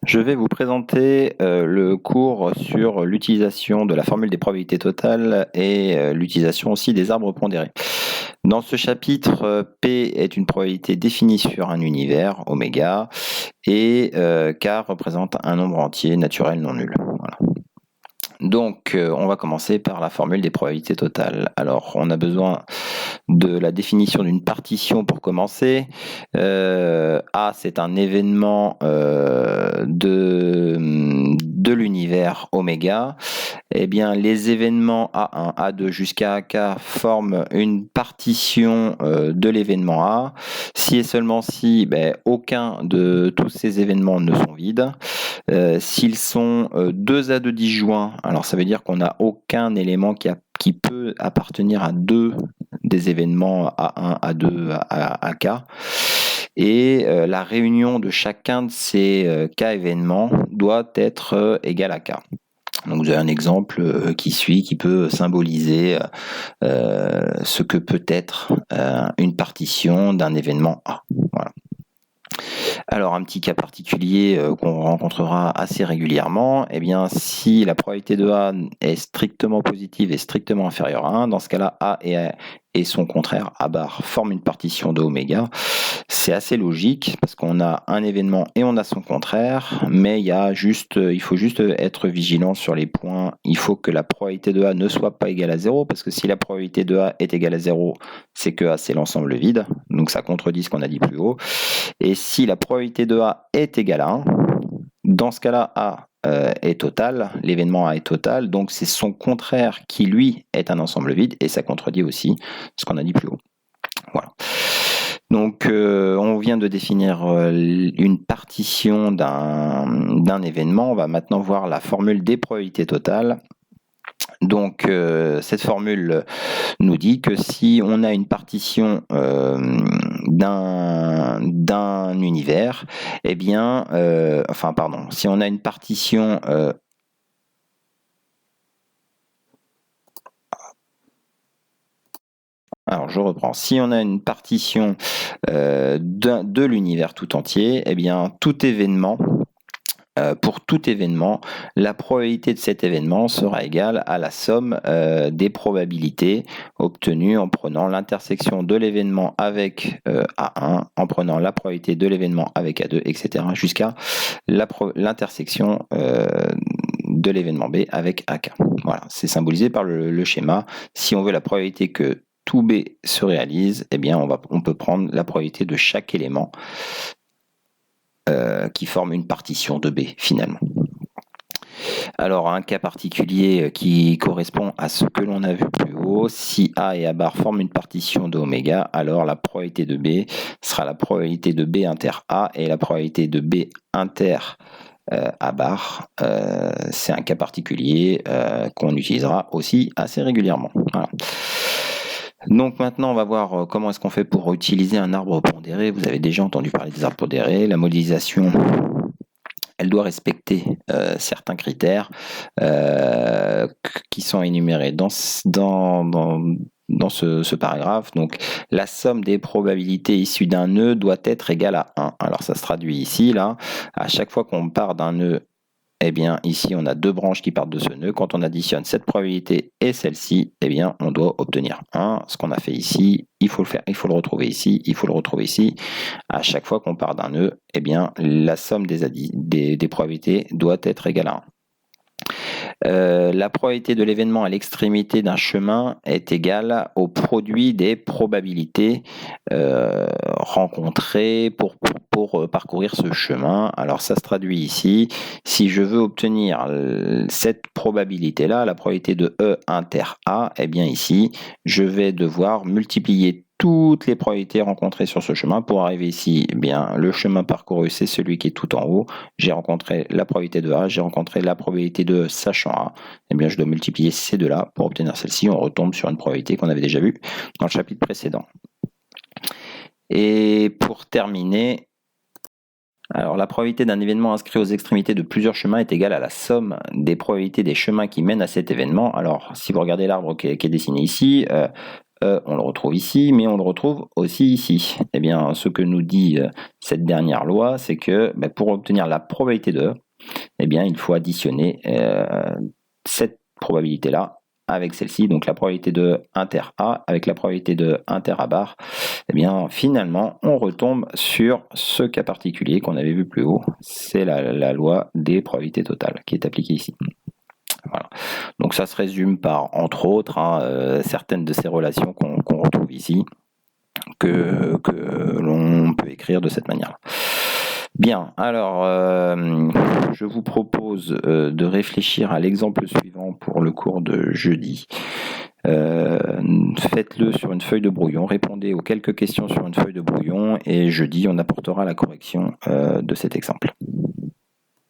Je vais vous présenter le cours sur l'utilisation de la formule des probabilités totales et l'utilisation aussi des arbres pondérés. Dans ce chapitre, P est une probabilité définie sur un univers, oméga, et K représente un nombre entier naturel non nul. Voilà. Donc, on va commencer par la formule des probabilités totales. Alors, on a besoin de la définition d'une partition pour commencer. A, c'est un événement de l'univers oméga. Eh bien, les événements A1, A2 jusqu'à AK forment une partition de l'événement A. Si et seulement si aucun de tous ces événements ne sont vides. S'ils sont 2 à 2 disjoints, alors ça veut dire qu'on n'a aucun élément qui peut appartenir à deux des événements A1, A2, AK. Et la réunion de chacun de ces K événements doit être égale à K. Donc vous avez un exemple qui suit, qui peut symboliser ce que peut être une partition d'un événement A. Voilà. Alors un petit cas particulier qu'on rencontrera assez régulièrement, eh bien si la probabilité de A est strictement positive et strictement inférieure à 1, dans ce cas-là A et son contraire, A bar, forment une partition de oméga. C'est assez logique parce qu'on a un événement et on a son contraire, mais il faut juste être vigilant sur les points. Il faut que la probabilité de A ne soit pas égale à 0, parce que si la probabilité de A est égale à 0, c'est que A c'est l'ensemble vide, donc ça contredit ce qu'on a dit plus haut. Et si la probabilité de A est égale à 1, dans ce cas-là, A est total, l'événement A est total, donc c'est son contraire qui, lui, est un ensemble vide, et ça contredit aussi ce qu'on a dit plus haut. Voilà. Donc, on vient de définir une partition d'un événement. On va maintenant voir la formule des probabilités totales. Donc, cette formule nous dit que si on a une partition d'un univers, eh bien, si on a une partition alors, je reprends. Si on a une partition de l'univers tout entier, eh bien, pour tout événement, la probabilité de cet événement sera égale à la somme des probabilités obtenues en prenant l'intersection de l'événement avec A1, en prenant la probabilité de l'événement avec A2, etc., jusqu'à l'intersection de l'événement B avec AK. Voilà, c'est symbolisé par le schéma. Si on veut la probabilité que tout B se réalise, eh bien, on peut prendre la probabilité de chaque élément qui forme une partition de B finalement. Alors, un cas particulier qui correspond à ce que l'on a vu plus haut, si A et A bar forment une partition de oméga, alors la probabilité de B sera la probabilité de B inter A, et la probabilité de B inter A bar, c'est un cas particulier qu'on utilisera aussi assez régulièrement. Voilà. Donc maintenant, on va voir comment est-ce qu'on fait pour utiliser un arbre pondéré. Vous avez déjà entendu parler des arbres pondérés. La modélisation, elle doit respecter certains critères qui sont énumérés dans ce paragraphe. Donc, la somme des probabilités issues d'un nœud doit être égale à 1. Alors, ça se traduit ici, là. À chaque fois qu'on part d'un nœud, eh bien, ici, on a deux branches qui partent de ce nœud. Quand on additionne cette probabilité et celle-ci, eh bien, on doit obtenir 1. Ce qu'on a fait ici, il faut le retrouver ici, il faut le retrouver ici. À chaque fois qu'on part d'un nœud, eh bien, la somme des probabilités doit être égale à 1. La probabilité de l'événement à l'extrémité d'un chemin est égale au produit des probabilités rencontrées pour parcourir ce chemin. Alors ça se traduit ici. Si je veux obtenir cette probabilité-là, la probabilité de E inter A, eh bien ici, je vais devoir multiplier toutes les probabilités rencontrées sur ce chemin. Pour arriver ici, eh bien, le chemin parcouru, c'est celui qui est tout en haut. J'ai rencontré la probabilité de A, j'ai rencontré la probabilité de E sachant A. Eh bien, je dois multiplier ces deux-là pour obtenir celle-ci. On retombe sur une probabilité qu'on avait déjà vue dans le chapitre précédent. Et pour terminer, alors la probabilité d'un événement inscrit aux extrémités de plusieurs chemins est égale à la somme des probabilités des chemins qui mènent à cet événement. Alors, si vous regardez l'arbre qui est dessiné ici, on le retrouve ici, mais on le retrouve aussi ici. Eh bien, ce que nous dit cette dernière loi, c'est que pour obtenir la probabilité de E, eh bien, il faut additionner cette probabilité-là avec celle-ci, donc la probabilité de inter A avec la probabilité de inter A bar. Eh bien, finalement, on retombe sur ce cas particulier qu'on avait vu plus haut. C'est la loi des probabilités totales qui est appliquée ici. Voilà. Donc ça se résume par, entre autres, certaines de ces relations qu'on retrouve ici, que l'on peut écrire de cette manière. Bien, alors je vous propose de réfléchir à l'exemple suivant pour le cours de jeudi. Faites-le sur une feuille de brouillon, répondez aux quelques questions sur une feuille de brouillon et jeudi on apportera la correction de cet exemple.